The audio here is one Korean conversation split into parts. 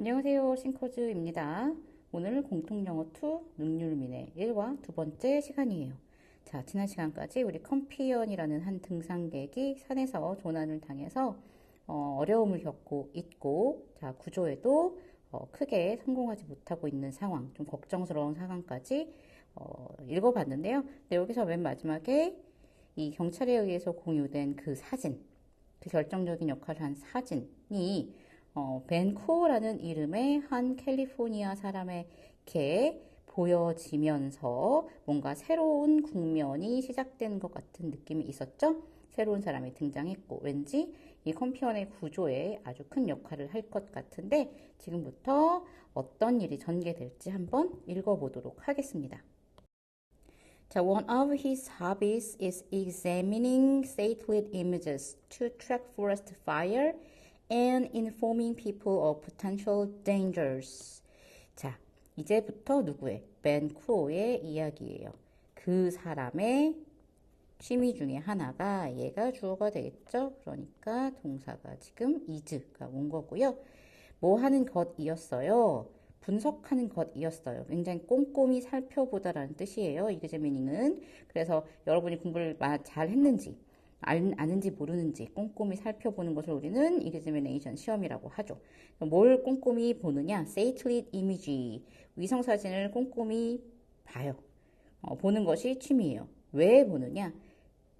안녕하세요. 싱커즈입니다. 오늘 공통영어 2 능률민의 1과 두 번째 시간이에요. 자, 지난 시간까지 우리 컴피언이라는 한 등산객이 산에서 조난을 당해서 어려움을 겪고 있고, 자, 구조에도 크게 성공하지 못하고 있는 상황, 좀 걱정스러운 상황까지 읽어봤는데요. 근데 여기서 맨 마지막에 이 경찰에 의해서 공유된 그 사진, 그 결정적인 역할을 한 사진이 벤 코어라는 이름의 한 캘리포니아 사람에게 보여지면서 뭔가 새로운 국면이 시작되는 것 같은 느낌이 있었죠? 새로운 사람이 등장했고 왠지 이 컴퓨터의 구조에 아주 큰 역할을 할 것 같은데 지금부터 어떤 일이 전개될지 한번 읽어보도록 하겠습니다. 자, one of his hobbies is examining satellite images to track forest fire and informing people of potential dangers. 자, 이제부터 누구의? 벤 크로의 이야기예요. 그 사람의 취미 중에 하나가 얘가 주어가 되겠죠? 그러니까 동사가 지금 is가 온 거고요. 뭐 하는 것이었어요? 분석하는 것이었어요. 굉장히 꼼꼼히 살펴보다라는 뜻이에요. 이그제 미닝은. 그래서 여러분이 공부를 잘 했는지 아는지 모르는지 꼼꼼히 살펴보는 것을 우리는 이그제미네이션 시험이라고 하죠. 뭘 꼼꼼히 보느냐? Satellite image. 위성사진을 꼼꼼히 봐요. 보는 것이 취미예요. 왜 보느냐?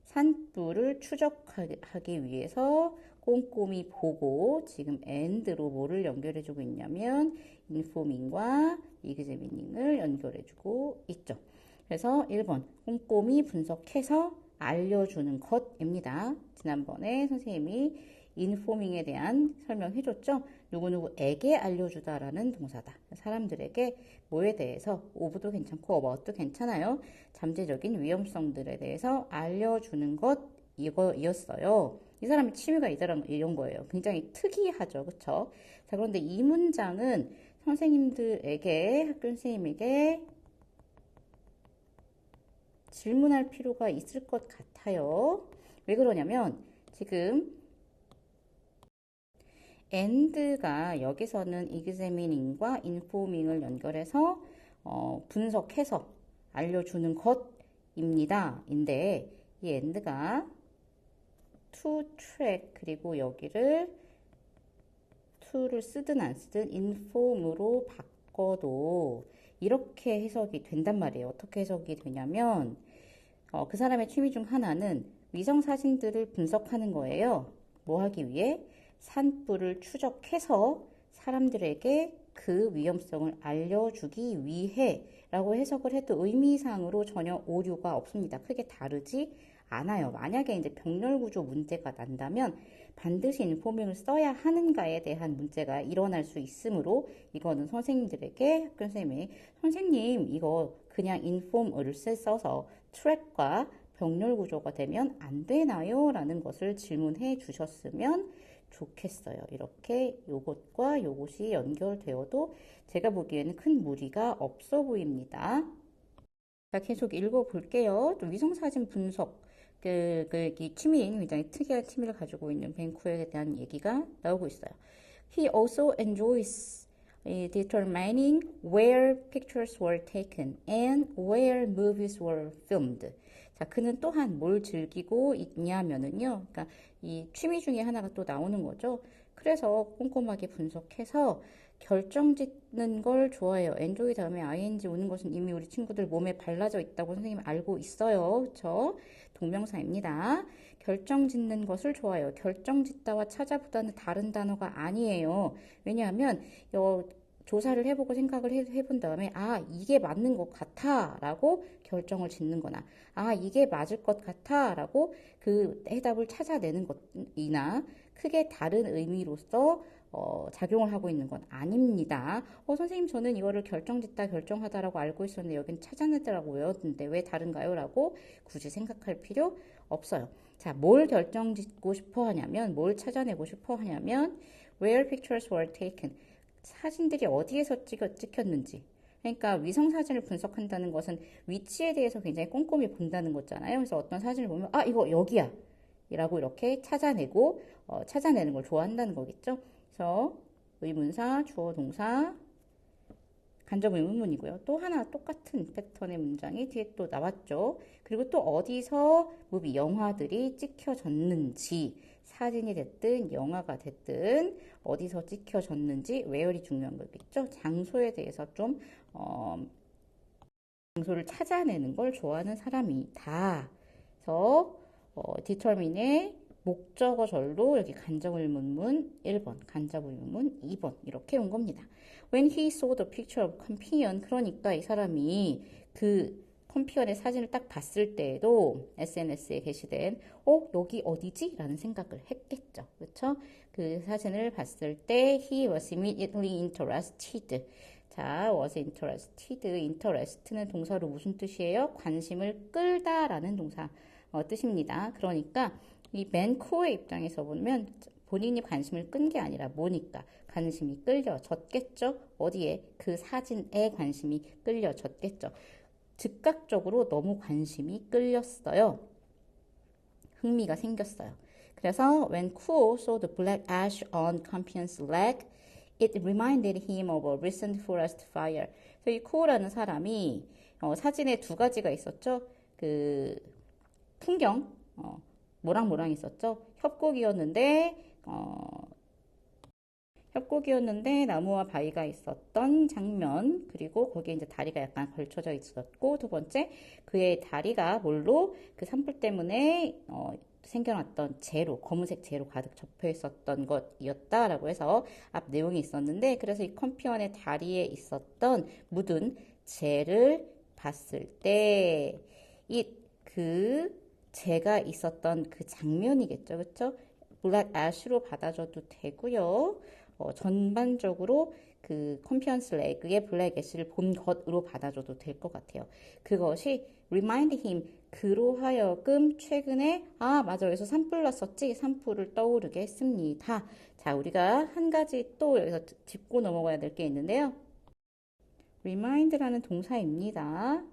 산불을 추적하기 위해서 꼼꼼히 보고 지금 and로 뭐를 연결해주고 있냐면 informing과 examinin을 연결해주고 있죠. 그래서 1번 꼼꼼히 분석해서 알려주는 것입니다. 지난번에 선생님이 informing에 대한 설명해줬죠. 누구누구에게 알려주다라는 동사다. 사람들에게 뭐에 대해서 of도 괜찮고 about도 괜찮아요. 잠재적인 위험성들에 대해서 알려주는 것 이거였어요. 이 사람의 취미가 이런 거예요. 굉장히 특이하죠. 그쵸? 자, 그런데 이 문장은 선생님들에게, 학교 선생님에게 질문할 필요가 있을 것 같아요. 왜 그러냐면 지금 and가 여기서는 examining과 informing을 연결해서 분석해서 알려주는 것입니다. 인데 이 and가 to track 그리고 여기를 to를 쓰든 안 쓰든 inform으로 바꿔도 이렇게 해석이 된단 말이에요. 어떻게 해석이 되냐면 그 사람의 취미 중 하나는 위성 사진들을 분석하는 거예요. 뭐 하기 위해? 산불을 추적해서 사람들에게 그 위험성을 알려주기 위해 라고 해석을 해도 의미상으로 전혀 오류가 없습니다. 크게 다르지 않아요. 만약에 이제 병렬구조 문제가 난다면 반드시 인포밍을 써야 하는가에 대한 문제가 일어날 수 있으므로 이거는 선생님들에게 학교 선생님이 선생님 이거 그냥 인폼을 써서 트랙과 병렬구조가 되면 안 되나요? 라는 것을 질문해 주셨으면 좋겠어요. 이렇게 요것과 요것이 연결되어도 제가 보기에는 큰 무리가 없어 보입니다. 자, 계속 읽어볼게요. 또 위성사진 분석. 이 취미인 굉장히 특이한 취미를 가지고 있는 벤쿠에 대한 얘기가 나오고 있어요. He also enjoys determining where pictures were taken and where movies were filmed. 자, 그는 또한 뭘 즐기고 있냐면은요. 그러니까 이 취미 중에 하나가 또 나오는 거죠. 그래서 꼼꼼하게 분석해서 결정 짓는 걸 좋아해요. enjoy 다음에 ing 오는 것은 이미 우리 친구들 몸에 발라져 있다고 선생님 알고 있어요. 그렇죠? 동명사입니다. 결정 짓는 것을 좋아해요. 결정 짓다와 찾아보다는 다른 단어가 아니에요. 왜냐하면 조사를 해보고 생각을 해본 다음에 이게 맞는 것 같아 라고 결정을 짓는 거나 이게 맞을 것 같아 라고 그 해답을 찾아내는 것이나 크게 다른 의미로서 작용을 하고 있는 건 아닙니다. 선생님 저는 이거를 결정짓다 결정하다라고 알고 있었는데 여긴 찾아내더라고 외웠는데 왜 다른가요? 라고 굳이 생각할 필요 없어요. 자, 뭘 결정짓고 싶어 하냐면 뭘 찾아내고 싶어 하냐면 where pictures were taken 사진들이 어디에서 찍혔는지 그러니까 위성사진을 분석한다는 것은 위치에 대해서 굉장히 꼼꼼히 본다는 거잖아요. 그래서 어떤 사진을 보면 이거 여기야 라고 이렇게 찾아내고 찾아내는 걸 좋아한다는 거겠죠. 그래서 의문사, 주어, 동사, 간접 의문문이고요. 또 하나 똑같은 패턴의 문장이 뒤에 또 나왔죠. 그리고 또 어디서 무비 영화들이 찍혀졌는지, 사진이 됐든 영화가 됐든 어디서 찍혀졌는지 where이 중요한 거겠죠. 장소에 대해서 좀 장소를 찾아내는 걸 좋아하는 사람이다. 그래서 determine의 목적어절로 여기 간접의문문 1번, 간접의문문 2번 이렇게 온 겁니다. When he saw the picture of 컴피언, 그러니까 이 사람이 그 컴피언의 사진을 딱 봤을 때에도 SNS에 게시된 여기 어디지? 라는 생각을 했겠죠. 그렇죠? 그 사진을 봤을 때 he was immediately interested. 자, was interest는 동사로 무슨 뜻이에요? 관심을 끌다 라는 동사 뜻입니다. 그러니까 이 맨코의 입장에서 보면 본인이 관심을 끈 게 아니라 뭐니까 관심이 끌려졌겠죠. 어디에? 그 사진에 관심이 끌려졌겠죠. 즉각적으로 너무 관심이 끌렸어요. 흥미가 생겼어요. 그래서 when Kuo saw the black ash on Campion's leg, it reminded him of a recent forest fire. 그래서 이 쿠오라는 사람이 사진에 두 가지가 있었죠. 그 풍경, 모랑 있었죠. 협곡이었는데 나무와 바위가 있었던 장면, 그리고 거기에 이제 다리가 약간 걸쳐져 있었고, 두 번째 그의 다리가 뭘로 그 산불 때문에 생겨났던 재로, 검은색 재로 가득 접혀 있었던 것이었다라고 해서 앞 내용이 있었는데, 그래서 이 컴피언의 다리에 있었던 묻은 재를 봤을 때 그 재가 있었던 그 장면이겠죠. 그렇죠? 블랙 애쉬로 받아줘도 되고요. 전반적으로 그 컴피언스 레그의 블랙 애쉬를 본 것으로 받아줘도 될 것 같아요. 그것이 remind him, 그로 하여금 최근에 맞아, 여기서 산불 났었지, 산불을 떠오르게 했습니다. 자, 우리가 한 가지 또 여기서 짚고 넘어가야 될 게 있는데요. remind라는 동사입니다.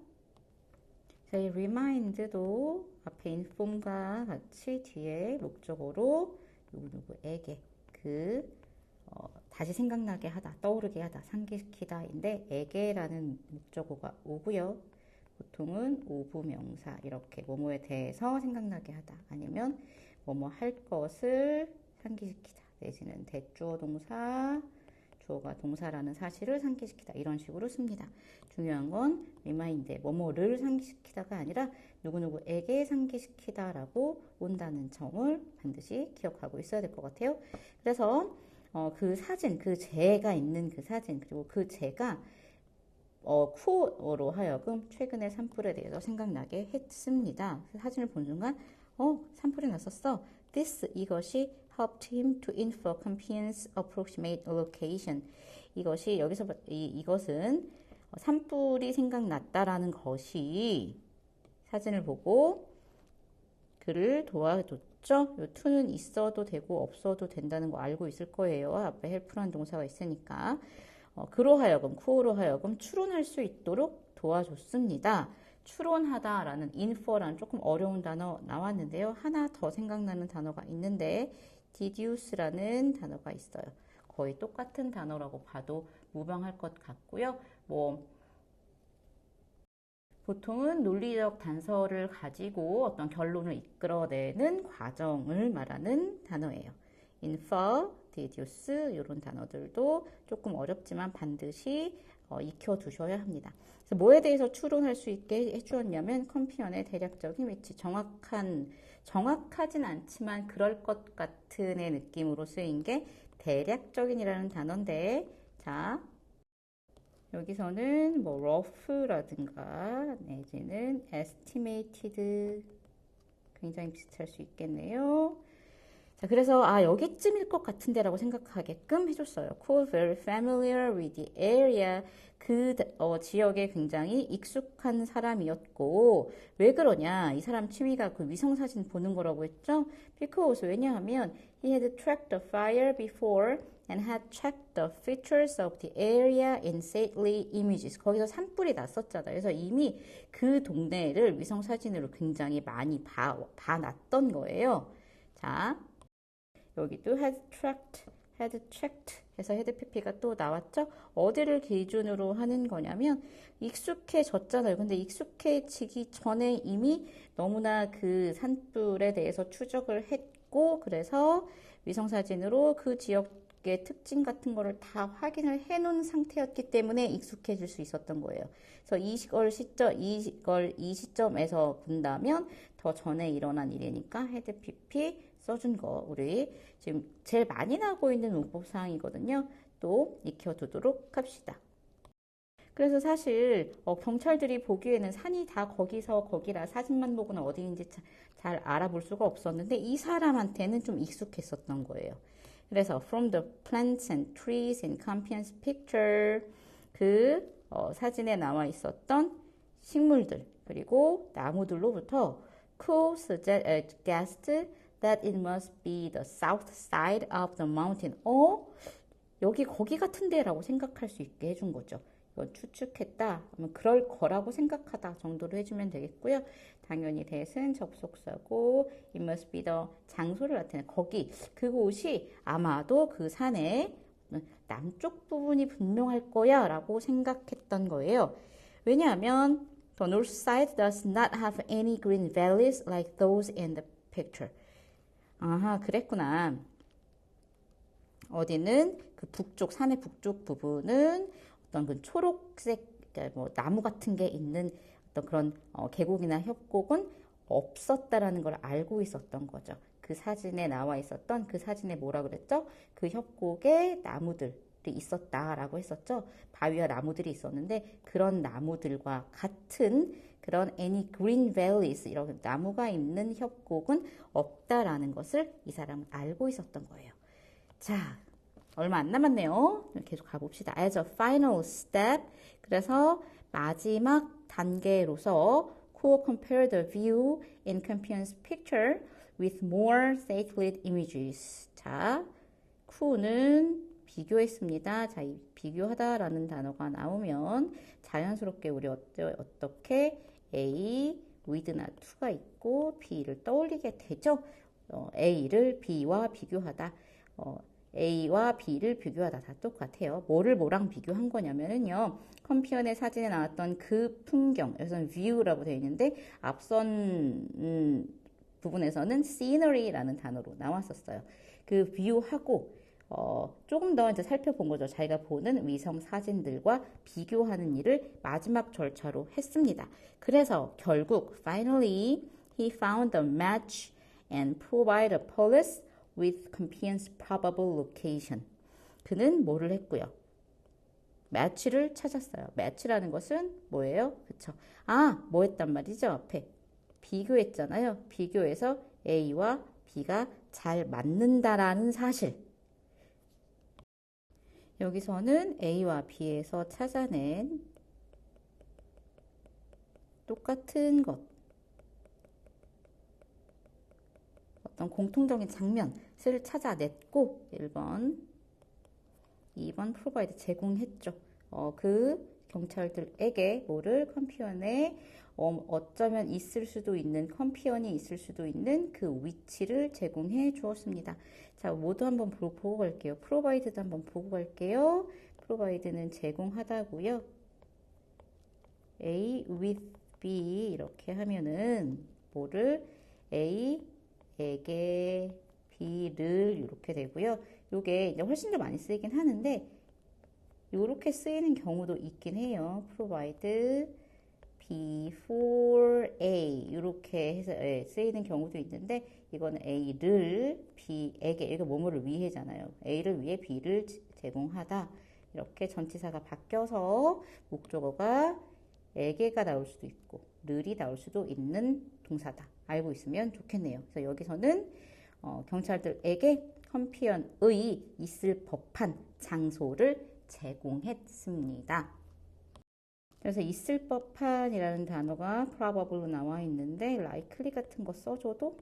이 remind도 앞에 inform과 같이 뒤에 목적어로 누구누구에게 다시 생각나게 하다, 떠오르게 하다, 상기시키다인데 에게라는 목적어가 오고요. 보통은 오부명사, 이렇게 뭐뭐에 대해서 생각나게 하다, 아니면 뭐뭐 할 것을 상기시키다, 내지는 대주어 동사, 주어가 동사라는 사실을 상기시키다, 이런 식으로 씁니다. 중요한 건 remind, 뭐뭐를 상기시키다가 아니라 누구누구에게 상기시키다라고 온다는 점을 반드시 기억하고 있어야 될 것 같아요. 그래서 그 사진, 그 재가 있는 그 사진, 그리고 그 재가 쿠어로 하여금 최근의 산불에 대해서 생각나게 했습니다. 사진을 본 순간 산불이 났었어. 이것이 helped him to infer Campion's approximate location. 이것은 산불이 생각났다라는 것이 사진을 보고 그를 도와줬죠. 요 to는 있어도 되고 없어도 된다는 거 알고 있을 거예요. 앞에 help라는 동사가 있으니까. 그로 하여금, 쿠어로 하여금 추론할 수 있도록 도와줬습니다. 추론하다라는 infer라는 조금 어려운 단어 나왔는데요. 하나 더 생각나는 단어가 있는데 deduce라는 단어가 있어요. 거의 똑같은 단어라고 봐도 무방할 것 같고요. 보통은 논리적 단서를 가지고 어떤 결론을 이끌어내는 과정을 말하는 단어예요. infer, deduce 이런 단어들도 조금 어렵지만 반드시 익혀두셔야 합니다. 그래서 뭐에 대해서 추론할 수 있게 해주었냐면 컴피언의 대략적인 위치, 정확하진 않지만 그럴 것 같은의 느낌으로 쓰인 게 대략적인이라는 단어인데, 자, 여기서는 rough라든가 내지는 estimated 굉장히 비슷할 수 있겠네요. 자, 그래서 여기쯤일 것 같은데라고 생각하게끔 해줬어요. Cool, very familiar with the area. 그 지역에 굉장히 익숙한 사람이었고, 왜 그러냐? 이 사람 취미가 그 위성사진 보는 거라고 했죠? Because, 왜냐하면 he had tracked the fire before and had checked the features of the area in satellite images. 거기서 산불이 났었잖아요. 그래서 이미 그 동네를 위성사진으로 굉장히 많이 봐놨던 거예요. 자, 여기도 has tracked, had checked 해서 had pp가 또 나왔죠? 어디를 기준으로 하는 거냐면 익숙해졌잖아요. 근데 익숙해지기 전에 이미 너무나 그 산불에 대해서 추적을 했고 그래서 위성사진으로 그 지역의 특징 같은 거를 다 확인을 해놓은 상태였기 때문에 익숙해질 수 있었던 거예요. 그래서 이 시점에서 본다면 더 전에 일어난 일이니까 had pp 써준 거 우리 지금 제일 많이 나오고 있는 문법사항이거든요. 또 익혀두도록 합시다. 그래서 사실 경찰들이 보기에는 산이 다 거기서 거기라 사진만 보고는 어디인지 잘 알아볼 수가 없었는데 이 사람한테는 좀 익숙했었던 거예요. 그래서 from the plants and trees in Campion's picture 그 사진에 나와 있었던 식물들 그리고 나무들로부터 Cool suggested that it must be the south side of the mountain. 여기 거기 같은데 라고 생각할 수 있게 해준 거죠. 이건 추측했다. 그러면 그럴 거라고 생각하다 정도로 해주면 되겠고요. 당연히 that은 접속사고 it must be the 장소를 나타내 거기 그곳이 아마도 그 산의 남쪽 부분이 분명할 거야 라고 생각했던 거예요. 왜냐하면 the north side does not have any green valleys like those in the picture. 아하, 그랬구나. 어디는 그 북쪽, 산의 북쪽 부분은 어떤 그 초록색, 그러니까 뭐 나무 같은 게 있는 어떤 그런 계곡이나 협곡은 없었다라는 걸 알고 있었던 거죠. 그 사진에 나와 있었던 그 사진에 뭐라 그랬죠? 그 협곡에 나무들이 있었다라고 했었죠. 바위와 나무들이 있었는데 그런 나무들과 같은 그런 any green valleys 이런 나무가 있는 협곡은 없다라는 것을 이 사람은 알고 있었던 거예요. 자, 얼마 안 남았네요. 계속 가봅시다. As a final step 그래서 마지막 단계로서 Cool compared the view in Campion's picture with more satellite images. 자, Cool는 비교했습니다. 자, 이 비교하다라는 단어가 나오면 자연스럽게 우리 어떻게 A, with나 to가 있고 B를 떠올리게 되죠. A를 B와 비교하다. A와 B를 비교하다 다 똑같아요. 뭐를 뭐랑 비교한 거냐면은요. 컴퓨터의 사진에 나왔던 그 풍경, 여기서는 view라고 되어 있는데 앞선 부분에서는 scenery라는 단어로 나왔었어요. 그 view하고 조금 더 이제 살펴본 거죠. 자기가 보는 위성 사진들과 비교하는 일을 마지막 절차로 했습니다. 그래서 결국 finally he found a match and provided police with Campion's probable location. 그는 뭐를 했고요? match를 찾았어요. match라는 것은 뭐예요? 그쵸? 뭐 했단 말이죠? 앞에 비교했잖아요. 비교해서 A와 B가 잘 맞는다라는 사실. 여기서는 A와 B에서 찾아낸 똑같은 것. 어떤 공통적인 장면을 찾아냈고 1번, 2번 프로바이드 제공했죠. 그 경찰들에게 뭐를 컴퓨터에 어쩌면 있을 수도 있는 컴퓨터이 있을 수도 있는 그 위치를 제공해 주었습니다. 자, 모두 한번 보고 갈게요. 프로바이드도 한번 보고 갈게요. 프로바이드는 제공하다고요. A with B 이렇게 하면은 뭐를 A에게 B를 이렇게 되고요. 요게 이제 훨씬 더 많이 쓰이긴 하는데 요렇게 쓰이는 경우도 있긴 해요. provide B for A 이렇게 해서 쓰이는 경우도 있는데 이거는 A를 B에게 이거 뭐뭐를 위해잖아요. A를 위해 B를 제공하다 이렇게 전치사가 바뀌어서 목적어가 에게가 나올 수도 있고 를이 나올 수도 있는 동사다. 알고 있으면 좋겠네요. 그래서 여기서는 경찰들에게 컴피언의 있을 법한 장소를 제공했습니다. 그래서 있을 법한이라는 단어가 probably로 나와 있는데 likely 같은 거 써줘도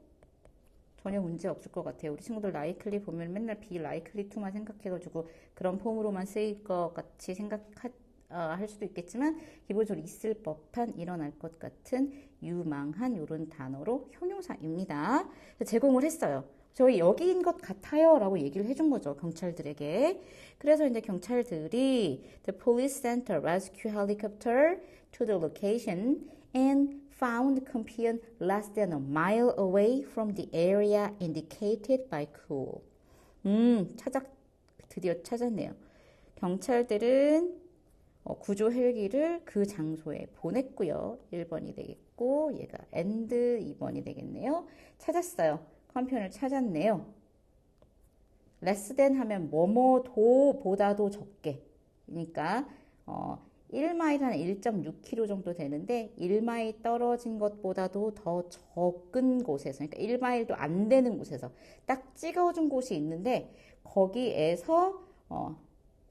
전혀 문제 없을 것 같아요. 우리 친구들 likely 보면 맨날 be likely to만 생각해가지고 그런 폼으로만 쓰일 것 같이 할 수도 있겠지만 기본적으로 있을 법한, 일어날 것 같은, 유망한 이런 단어로 형용사입니다. 제공을 했어요. 저희 여기인 것 같아요 라고 얘기를 해준 거죠, 경찰들에게. 그래서 이제 경찰들이 the police sent a rescue helicopter to the location and found Campion less than a mile away from the area indicated by Cool. 드디어 찾았네요. 경찰들은 구조 헬기를 그 장소에 보냈고요. 1번이 되겠고 얘가 and 2번이 되겠네요. 찾았어요. 컴퓨터를 찾았네요. less than 하면 뭐뭐도 보다도 적게. 그러니까 1마일 한 1.6km 정도 되는데 1마일 떨어진 것보다도 더 적은 곳에서, 그러니까 1마일도 안 되는 곳에서 딱 찍어준 곳이 있는데 거기에서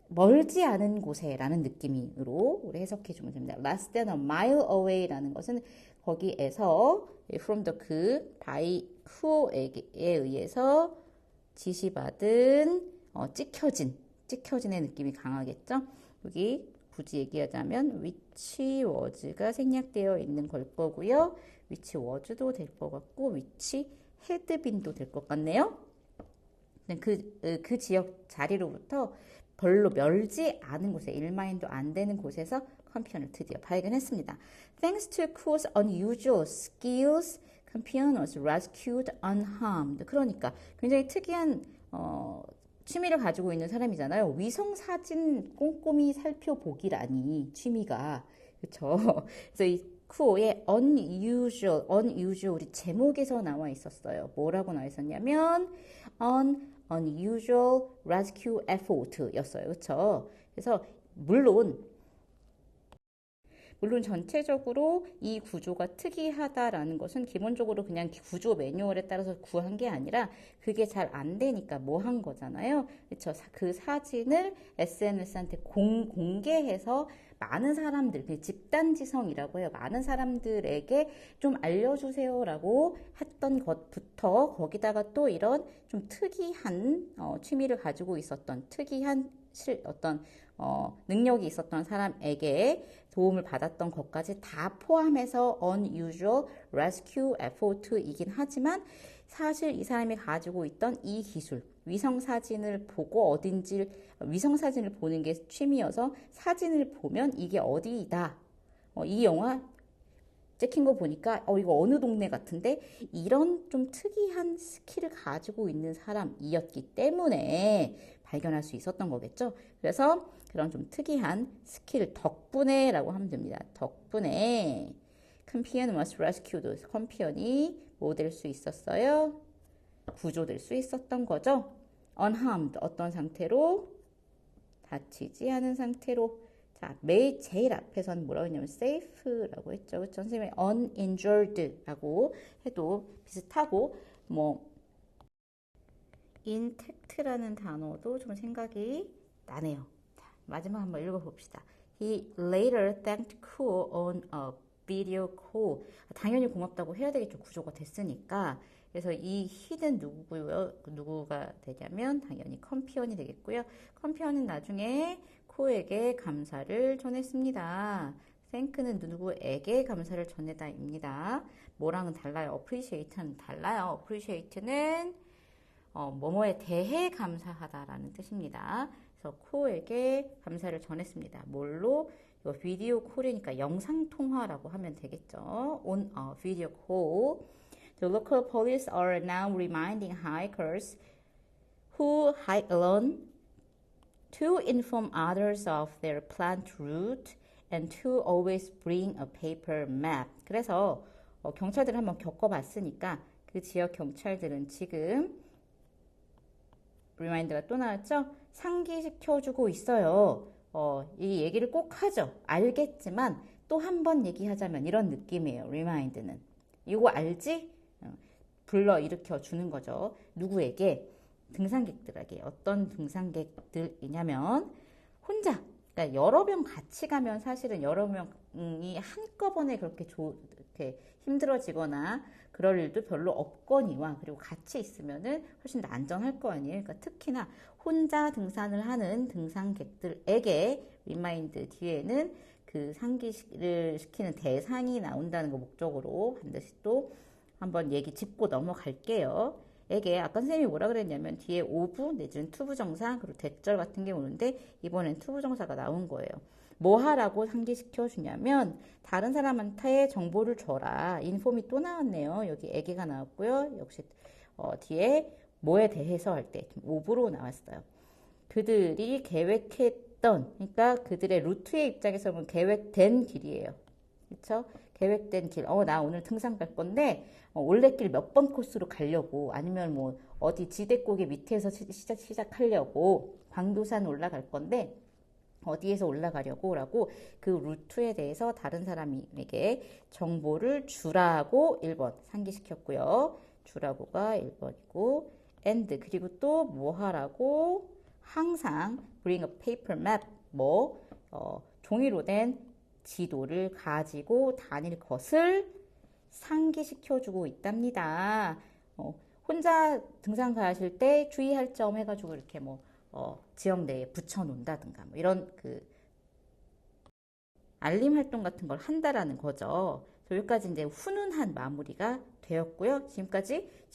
멀지 않은 곳에 라는 느낌으로 우리 해석해 주면 됩니다. less than a mile away 라는 것은 거기에서 from the by who에 의해서 지시받은 찍혀진의 느낌이 강하겠죠. 여기 굳이 얘기하자면 which was가 생략되어 있는 걸 거고요. which was도 될 것 같고 which had been도 될 것 같네요. 그 지역 자리로부터 별로 멀지 않은 곳에 1마일도 안 되는 곳에서 컴피언을 드디어 발견했습니다. Thanks to Cool's unusual skills, Campion was rescued unharmed. 그러니까 굉장히 특이한 취미를 가지고 있는 사람이잖아요. 위성 사진 꼼꼼히 살펴보기라니 취미가, 그렇죠? 그래서 이 쿠오의 unusual 우리 제목에서 나와 있었어요. 뭐라고 나와 있었냐면 unusual rescue effort 였어요. 그렇죠? 그래서 물론 전체적으로 이 구조가 특이하다라는 것은 기본적으로 그냥 구조 매뉴얼에 따라서 구한 게 아니라 그게 잘 안 되니까 뭐 한 거잖아요. 그렇죠? 그 사진을 SNS한테 공개해서 많은 사람들, 집단지성이라고 해요. 많은 사람들에게 좀 알려주세요라고 했던 것부터 거기다가 또 이런 좀 특이한 취미를 가지고 있었던 특이한 능력이 있었던 사람에게 도움을 받았던 것까지 다 포함해서 unusual rescue effort이긴 하지만 사실 이 사람이 가지고 있던 이 기술, 위성사진을 보고 위성사진을 보는 게 취미여서 사진을 보면 이게 어디이다. 이 영화 찍힌 거 보니까 이거 어느 동네 같은데 이런 좀 특이한 스킬을 가지고 있는 사람이었기 때문에 발견할 수 있었던 거겠죠. 그래서 그런 좀 특이한 스킬 덕분에 라고 하면 됩니다. 덕분에 Campion was rescued. 컴피언이 뭐 될 수 있었어요? 구조될 수 있었던 거죠. unharmed 어떤 상태로? 다치지 않은 상태로. 자, 제일 앞에서는 뭐라고 했냐면 safe라고 했죠. 그쵸? 선생님이 uninjured라고 해도 비슷하고 intact라는 단어도 좀 생각이 나네요. 자, 마지막 한번 읽어봅시다. He later thanked Cool on a video call. 당연히 고맙다고 해야 되겠죠. 구조가 됐으니까. 그래서 이 he는 누구가 되냐면 당연히 컴피언이 되겠고요. 컴피언은 나중에 코에게 감사를 전했습니다. thank는 누구에게 감사를 전해다입니다. 뭐랑은 달라요. appreciate는 달라요. appreciate는 뭐뭐에 대해 감사하다라는 뜻입니다. 그래서 코에게 감사를 전했습니다. 뭘로? 비디오 콜이니까 영상 통화라고 하면 되겠죠. on a video call. The local police are now reminding hikers who hike alone to inform others of their planned route and to always bring a paper map. 그래서 경찰들을 한번 겪어봤으니까 그 지역 경찰들은 지금 리마인드가 또 나왔죠? 상기시켜주고 있어요. 이 얘기를 꼭 하죠. 알겠지만 또 한 번 얘기하자면 이런 느낌이에요. 리마인드는. 이거 알지? 불러일으켜 주는 거죠. 누구에게? 등산객들에게. 어떤 등산객들이냐면 혼자, 그러니까 여러 명 같이 가면 사실은 여러 명이 한꺼번에 그렇게 힘들어지거나 그럴 일도 별로 없거니와, 그리고 같이 있으면은 훨씬 더 안전할 거 아니에요. 그러니까 특히나 혼자 등산을 하는 등산객들에게 리마인드 뒤에는 그 상기를 시키는 대상이 나온다는 거 목적으로 반드시 또 한번 얘기 짚고 넘어갈게요. 에게 아까 선생님이 뭐라 그랬냐면 뒤에 오브 내지는 투부정사 그리고 대절 같은 게 오는데 이번엔 투부정사가 나온 거예요. 뭐 하라고 상기시켜 주냐면 다른 사람한테 정보를 줘라. 인폼이 또 나왔네요. 여기 에게가 나왔고요. 역시 뒤에 뭐에 대해서 할 때 오브로 나왔어요. 그들이 계획했던 그러니까 그들의 루트의 입장에서 보면 계획된 길이에요. 그렇죠? 계획된 길. 나 오늘 등산 갈 건데 올레길 몇 번 코스로 가려고 아니면 뭐 어디 지대고개 밑에서 시작하려고 광도산 올라갈 건데 어디에서 올라가려고 라고 그 루트에 대해서 다른 사람에게 정보를 주라고 1번 상기시켰고요. 주라고가 1번이고 and 그리고 또 뭐 하라고 항상 bring a paper map 종이로 된 지도를 가지고 다닐 것을 상기시켜주고 있답니다. 혼자 등산 가실 때 주의할 점 해가지고 이렇게 지역 내에 붙여놓는다든가 이런 그 알림 활동 같은 걸 한다라는 거죠. 여기까지 이제 훈훈한 마무리가 되었고요. 지금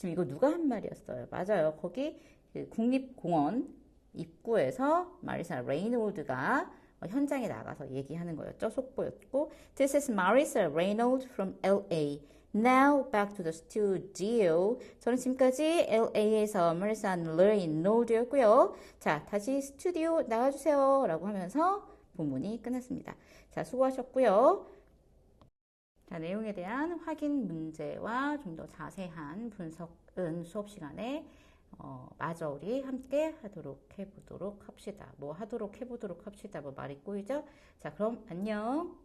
이거 누가 한 말이었어요? 맞아요. 거기 그 국립공원 입구에서 마리사 레이놀드가 현장에 나가서 얘기하는 거였죠. 속보였고 This is Marisa Reynolds from LA. Now back to the studio. 저는 지금까지 LA에서 Marisa Reynolds였고요. 자, 다시 스튜디오 나가주세요. 라고 하면서 본문이 끝났습니다. 자, 수고하셨고요. 자, 내용에 대한 확인 문제와 좀 더 자세한 분석은 수업 시간에 마저 우리 함께 하도록 해보도록 합시다. 뭐 말이 꼬이죠? 자, 그럼 안녕.